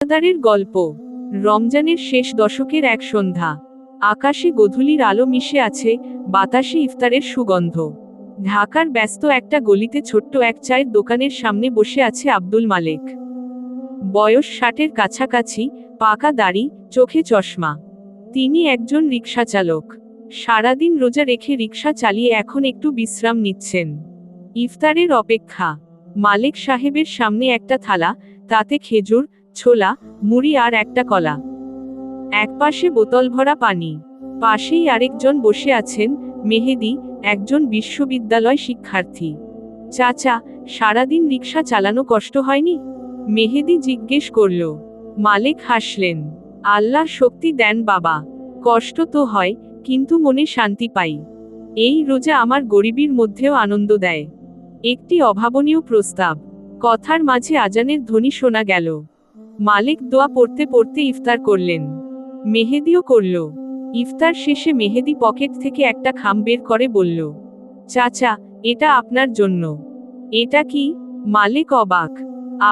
রোজাদারের গল্প। রমজানের শেষ দশকের এক সন্ধ্যা। আকাশে গোধূলির আলো মিশে আছে, বাতাসে ইফতারের সুগন্ধ। ঢাকার ব্যস্ত একটা গলিতে ছোট্ট এক চায়ের দোকানের সামনে বসে আছে আব্দুল মালেক। বয়স 60-এর কাছাকাছি, পাকা দাড়ি, চোখে চশমা। তিনি একজন রিকশাচালক। সারাদিন রোজা রেখে রিকশা চালিয়ে এখন একটু বিশ্রাম নিচ্ছেন। ইফতারের অপেক্ষা। মালেক সাহেবের সামনে একটা থালা, তাতে খেজুর, ছোলা, মুড়ি আর একটা কলা। একপাশে বোতল ভরা পানি। পাশেই আরেকজন বসে আছেন, মেহেদী, একজন বিশ্ববিদ্যালয় শিক্ষার্থী। চাচা, সারাদিন রিকশা চালানো কষ্ট হয়নি? মেহেদী জিজ্ঞেস করল। মালেক হাসলেন। আল্লাহ শক্তি দেন বাবা। কষ্ট তো হয়, কিন্তু মনে শান্তি পাই। এই রোজা আমার গরিবীর মধ্যেও আনন্দ দেয়। একটি অভাবনীয় প্রস্তাব। কথার মাঝে আজানের ধ্বনি শোনা গেল। মালেক দোয়া পড়তে পড়তে ইফতার করলেন। মেহেদীও করল। ইফতার শেষে মেহেদী পকেট থেকে একটা খাম বের করে বলল, চাচা, এটা আপনার জন্য। এটা কি? মালেক অবাক।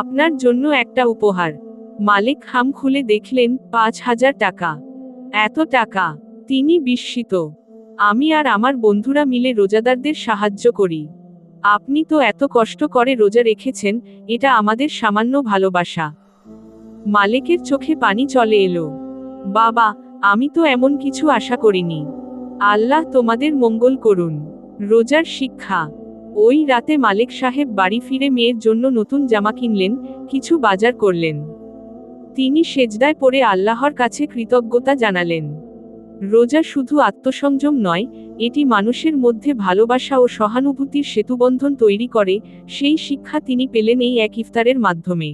আপনার জন্য একটা উপহার। মালেক খাম খুলে দেখলেন 5,000 টাকা। এত টাকা! তিনি বিস্মিত। আমি আর আমার বন্ধুরা মিলে রোজাদারদের সাহায্য করি। আপনি তো এত কষ্ট করে রোজা রেখেছেন, এটা আমাদের সামান্য ভালোবাসা। মালেকের চোখে পানি চলে এলো। বাবা, আমি তো এমন কিছু আশা করিনি। আল্লাহ তোমাদের মঙ্গল করুন। রোজার শিক্ষা। ওই রাতে মালেক সাহেব বাড়ি ফিরে মেয়ের জন্য নতুন জামা কিনলেন, কিছু বাজার করলেন। তিনি সেজদায় পড়ে আল্লাহর কাছে কৃতজ্ঞতা জানালেন। রোজা শুধু আত্মসংযম নয়, এটি মানুষের মধ্যে ভালোবাসা ও সহানুভূতির সেতুবন্ধন তৈরি করে। সেই শিক্ষা তিনি পেলেন এই এক ইফতারের মাধ্যমে।